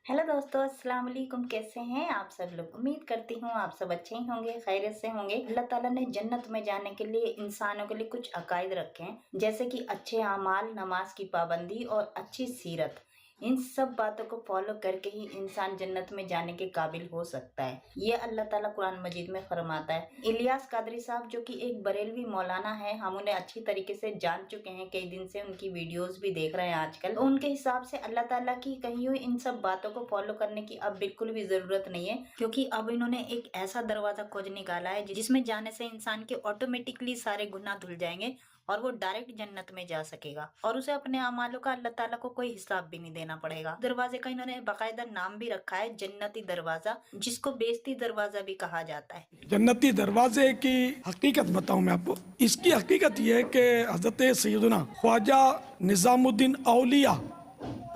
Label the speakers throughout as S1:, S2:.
S1: Hello दोस्तों, अस्सलाम वालेकुम। कैसे हैं आप सब लोग? उम्मीद करती हूँ आप सब अच्छे ही होंगे, खैरियत से होंगे। अल्लाह ताला ने जन्नत में जाने के लिए इंसानों के लिए कुछ अकायद रखे हैं, जैसे कि अच्छे अमाल, नमाज की पाबंदी और अच्छी सीरत। इन सब बातों को फॉलो करके ही इंसान जन्नत में जाने के काबिल हो सकता है। ये अल्लाह ताला कुरान मजीद में फरमाता है। इलियास कादरी साहब जो कि एक बरेलवी मौलाना है, हम उन्हें अच्छी तरीके से जान चुके हैं, कई दिन से उनकी वीडियोस भी देख रहे हैं आजकल। तो उनके हिसाब से अल्लाह ताला की कही हुई इन सब बातों को फॉलो करने की अब बिल्कुल भी जरूरत नहीं है, क्योंकि अब इन्होंने एक ऐसा दरवाजा खोज निकाला है जिसमें जाने से इंसान के ऑटोमेटिकली सारे गुनाह धुल जाएंगे और वो डायरेक्ट जन्नत में जा सकेगा और उसे अपने अमालों का अल्लाह ताला को कोई हिसाब भी नहीं देना पड़ेगा। दरवाजे का इन्होंने बाकायदा नाम भी रखा है, जन्नती दरवाजा, जिसको बेइज्जती दरवाजा भी कहा जाता है।
S2: जन्नती दरवाजे की हकीकत बताऊं मैं आपको। इसकी हकीकत यह है कि हजरत सैयदना ख्वाजा निजामुद्दीन औलिया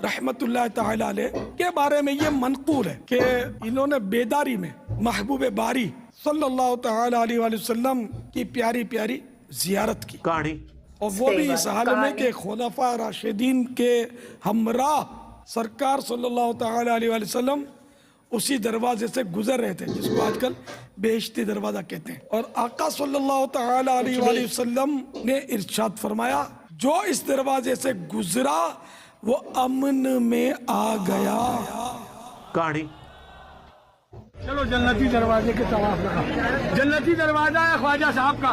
S2: रहमतुल्लाह ताला अलैह के बारे में ये मनकूल है कि इन्होंने बेदारी में महबूब बारी सल्लल्लाहु ताला अलैहि वसल्लम की प्यारी प्यारी जियारत की
S3: कहानी,
S2: और वो भी इस हाल में कि खुलफा राशिदीन के हमरा सरकार सल्लल्लाहु ताला अलैहि वसल्लम उसी दरवाजे से गुजर रहे थे, जिसको आजकल बेइज्जती दरवाजा कहते हैं। और आका सल्लल्लाहु ताला अलैहि वसल्लम ने इरशाद फरमाया, जो इस दरवाजे से गुजरा वो अमन में आ गया।
S3: कहानी।
S4: चलो जन्नती दरवाजे के तवाफ लगा। जन्नती दरवाजा है ख्वाजा साहब का,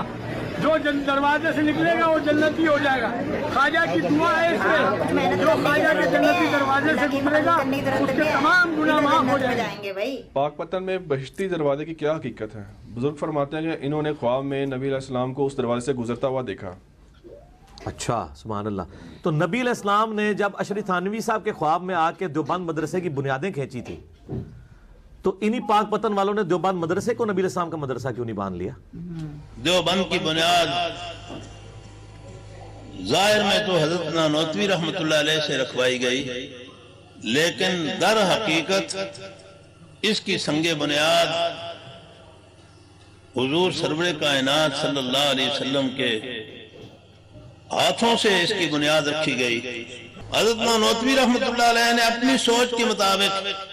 S4: जो दरवाजे से निकलेगा वो जन्नती हो जाएगा। ख्वाजा की दुआ है इसमें, जो ख्वाजा के जन्नती दरवाजे से गुजरेगा उसके तमाम गुनाह माफ हो जाएंगे।
S1: भाई
S5: पाकपतन में बहिश्ती दरवाजे की क्या हकीकत है? बुजुर्ग फरमाते हैं कि इन्होंने ख्वाब में नबी अलैहिस्सलाम को उस दरवाजे से गुजरता हुआ देखा।
S3: अच्छा, सुभान अल्लाह। तो नबी अलैहिस्सलाम ने जब अशरी थानवी साहब के ख्वाब में आके देवबंद मदरसे की बुनियादें खींची थी, तो इन्हीं पाक पतन वालों ने देवबंद मदरसे को नबी अलैहिस्सलाम का मदरसा क्यों नहीं बांध लिया?
S6: देवबंद की बुनियाद जाहिर में तो हजरत नानोतवी रहमतुल्लाह अलैह से रखवाई गई, लेकिन दर हकीकत इसकी संगे बुनियाद हुजूर सरवरे कायनात सल्लल्लाहु अलैहि वसल्लम के हाथों से इसकी बुनियाद रखी गई। हजरत नानोतवी रहमतुल्लाह अलैह ने अपनी सोच के मुताबिक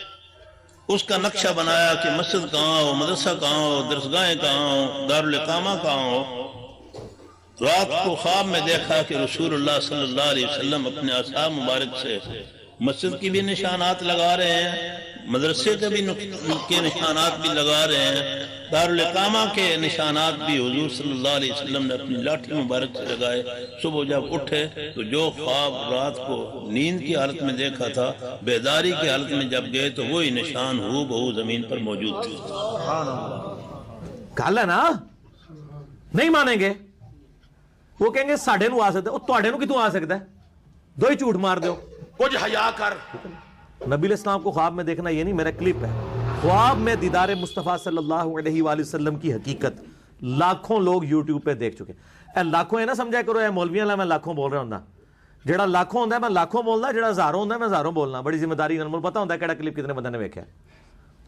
S6: उसका नक्शा बनाया कि मस्जिद कहाँ हो, मदरसा कहाँ हो, दरसगाहें कहाँ हो, दारुल इकामा कहाँ हो। रात को ख्वाब में देखा कि रसूलुल्लाह सल्लल्लाहु अलैहि वसल्लम अपने असहाब मुबारक से मस्जिद की भी निशानात लगा रहे हैं, मदरसे के भी निशानात भी लगा रहे हैं, दारुल इकामा के निशानात भी हुजूर सल्लल्लाहु अलैहि वसल्लम ने अपनी लाठी मुबारक से लगाए। सुबह जब उठे तो जो ख्वाब रात को नींद की हालत में देखा था, बेदारी की हालत में जब गए तो वही निशान हूबहू जमीन पर मौजूद थे।
S3: गल है ना, नहीं मानेंगे। वो कहेंगे साढ़े नू आ सकता है, तुहाडे नू कितों आ सकता है? दो ही झूठ मार दो, कुछ हया कर। नबी अलैहिस्सलाम को ख्वाब में देखना ये नहीं, मेरा क्लिप है। ख्वाब में दीदार मुस्तफ़ा सल्लल्लाहु अलैहि वसल्लम की हकीकत लाखों लोग यूट्यूब पे देख चुके हैं। लाखों है ना समझा करो, ए मौलवियां ला मैं लाखों बोल रहा हूं, जेड़ा लाखों होंदा मैं लाखों बोलना, जेड़ा हजारों होंदा मैं हजारों बोलना। बड़ी जिम्मेदारी नाल पता होंदा केड़ा क्लिप कितने बंदे ने वेख्या।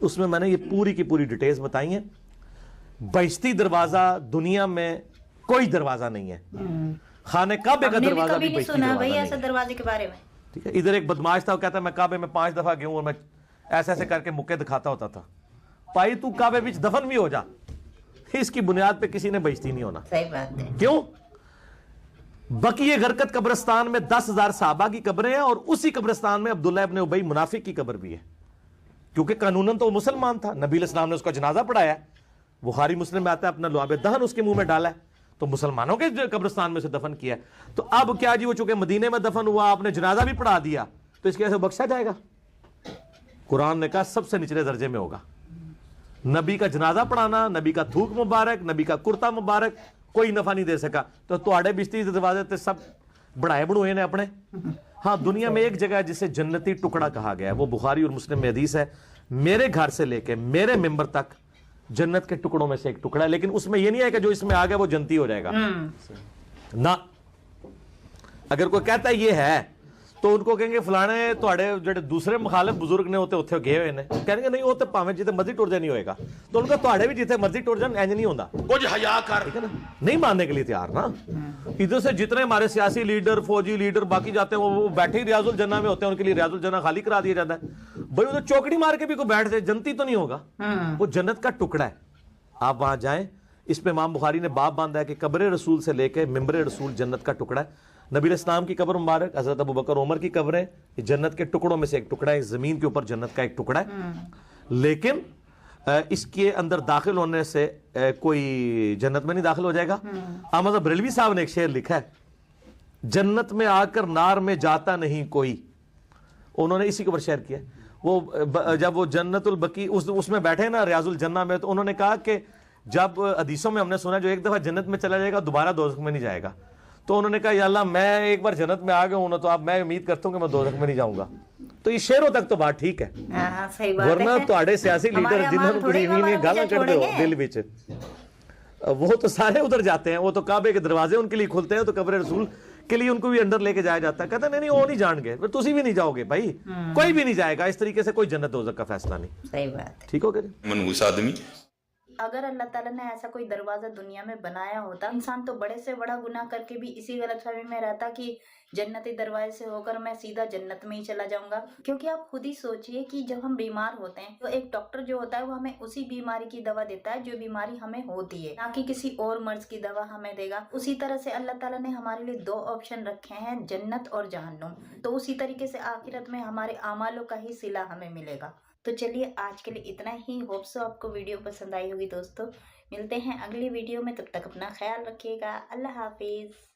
S3: उसमें मैंने ये पूरी की पूरी डिटेल्स बताई हैं। बहिश्ती दरवाजा दुनिया में कोई दरवाजा नहीं है। खाने काबे का दरवाजा भी बहिश्ती
S1: सुना भाई ऐसा दरवाजे के बारे में।
S3: ठीक है, इधर एक बदमाश था, वो कहता है मैं काबे में 5 दफा गया हूं और मैं ऐसे ऐसे करके मुक्के दिखाता होता था। भाई तू काबे बीच दफन भी हो जा, इसकी बुनियाद पे किसी ने बहिश्ती नहीं होना।
S1: सही बात है।
S3: क्यों? बकीए गरकत कब्रिस्तान में 10,000 साहबा की कब्रें हैं और उसी कब्रिस्तान में अब्दुल्ला इब्न उबई मुनाफिक की कब्र भी है, क्योंकि कानूनन तो वो मुसलमान था। नबी अलैहिस्सलाम ने उसका जनाजा पढ़ाया, बुखारी मुस्लिम में आता है, अपना लुआब दहन उसके मुंह में डाला है, तो मुसलमानों के कब्रिस्तान में से दफन किया। तो अब क्या जी, वो चूंकि मदीने में दफन हुआ, आपने जनाजा भी पढ़ा दिया, तो इसके ऐसे बख्शा जाएगा? कुरान ने कहा सबसे निचले दर्जे में होगा। नबी का जनाजा पढ़ाना, नबी का थूक मुबारक, नबी का कुर्ता मुबारक कोई नफा नहीं दे सका। तो तुहाडे बिस्ती दरवाजे ते सब बढ़ाए बढ़ोए ने अपने। हाँ, दुनिया में एक जगह जिसे जन्नती टुकड़ा कहा गया है, वो बुखारी और मुस्लिम में हदीस है, मेरे घर से लेके मेरे मेंबर तक जन्नत के टुकड़ों में से एक टुकड़ा है। लेकिन उसमें यह नहीं है कि जो इसमें आ गया वो जन्नती हो जाएगा ना। अगर कोई कहता है ये है, تو ان کو کہیں گے فلانے تواڈے جڑے دوسرے مخالف بزرگ نے اوتے گئے ہوئے نے، کہیں گے نہیں وہ تے پاویں جتے مرضی ٹر جائے نہیں ہوئے گا، تو ان کا تواڈے بھی جتے مرضی ٹر جان انج نہیں ہوندا، کچھ حیا کر، ٹھیک ہے نا، نہیں ماننے کے لیے تیار نا۔ ادھر سے جتنے ہمارے سیاسی لیڈر، فوجی لیڈر باقی جاتے ہیں وہ بیٹھے ہی ریاض الجنہ میں ہوتے ہیں، ان کے لیے ریاض الجنہ خالی کرا دیا جاتا ہے۔ بھائی ادھر چوکڑی مار کے بھی کوئی بیٹھ جائے جنتی تو نہیں ہوگا، وہ جنت کا ٹکڑا ہے، آپ وہاں جائیں۔ اس پہ امام بخاری نے باب باندھا ہے کہ قبر رسول سے لے کے ممبر رسول جنت کا ٹکڑا ہے۔ نبی علیہ السلام کی قبر مبارک، حضرت ابوبکر عمر کی قبریں، یہ جنت کے ٹکڑوں میں سے ایک ٹکڑا ہے، زمین کے اوپر جنت کا ایک ٹکڑا ہے، لیکن اس کے اندر داخل ہونے سے کوئی جنت میں نہیں داخل ہو جائے گا۔ احمد بریلوی صاحب نے ایک شعر لکھا ہے، جنت میں آ کر نار میں جاتا نہیں کوئی، انہوں نے اسی کے اوپر شعر کیا ہے۔ وہ جب وہ جنت البقیع اس میں بیٹھے نا ریاض الجنہ میں، تو انہوں نے کہا کہ جب حدیثوں میں ہم نے سنا جو ایک دفعہ جنت میں چلا جائے گا دوبارہ دوزخ میں نہیں جائے گا، تو انہوں نے کہا یا اللہ میں ایک بار جنت میں آ گیا ہوں نا، تو اب میں امید کرتا ہوں کہ میں دوزخ میں نہیں جاؤں گا۔ تو یہ شعروں تک تو بات ٹھیک ہے، ورنہ تواڈے سیاسی لیڈر جنہوں کو کڑی ہوئی گالاں کڈ دو دل وچ، وہ تو سارے ادھر جاتے ہیں، وہ تو کعبے کے دروازے ان کے لیے کھلتے ہیں، تو قبر رسول کے لیے ان کو بھی اندر لے کے جایا جاتا ہے، کہتے ہیں نہیں وہ نہیں جان گے، پھر تسی بھی نہیں جاؤ گے بھائی، کوئی بھی نہیں جائے گا، اس طریقے سے کوئی جنت دوزخ کا فیصلہ نہیں۔
S1: صحیح بات۔
S3: ٹھیک ہو گیا جی؟
S7: منحوس آدمی
S1: اگر اللہ تعالیٰ نے ایسا کوئی دروازہ دنیا میں بنایا ہوتا، انسان تو بڑے سے بڑا گناہ کر کے بھی اسی غلط فہمی میں رہتا کہ جنتی دروازے سے ہو کر میں سیدھا جنت میں ہی چلا جاؤں گا۔ کیونکہ آپ خود ہی سوچئے کہ جب ہم بیمار ہوتے ہیں تو ایک ڈاکٹر جو ہوتا ہے وہ ہمیں اسی بیماری کی دوا دیتا ہے جو بیماری ہمیں ہوتی ہے، نہ کہ کسی اور مرض کی دوا ہمیں دے گا۔ اسی طرح سے اللہ تعالیٰ نے ہمارے لیے دو آپشن رکھے ہیں، جنت اور جہنم، تو اسی طریقے سے آخرت میں ہمارے اعمالوں کا ہی صلہ ہمیں ملے گا۔ تو چلیے آج کے لیے اتنا ہی، ہوپ سو آپ کو ویڈیو پسند آئی ہوگی دوستو، ملتے ہیں اگلی ویڈیو میں، تب تک اپنا خیال رکھیے گا، اللہ حافظ۔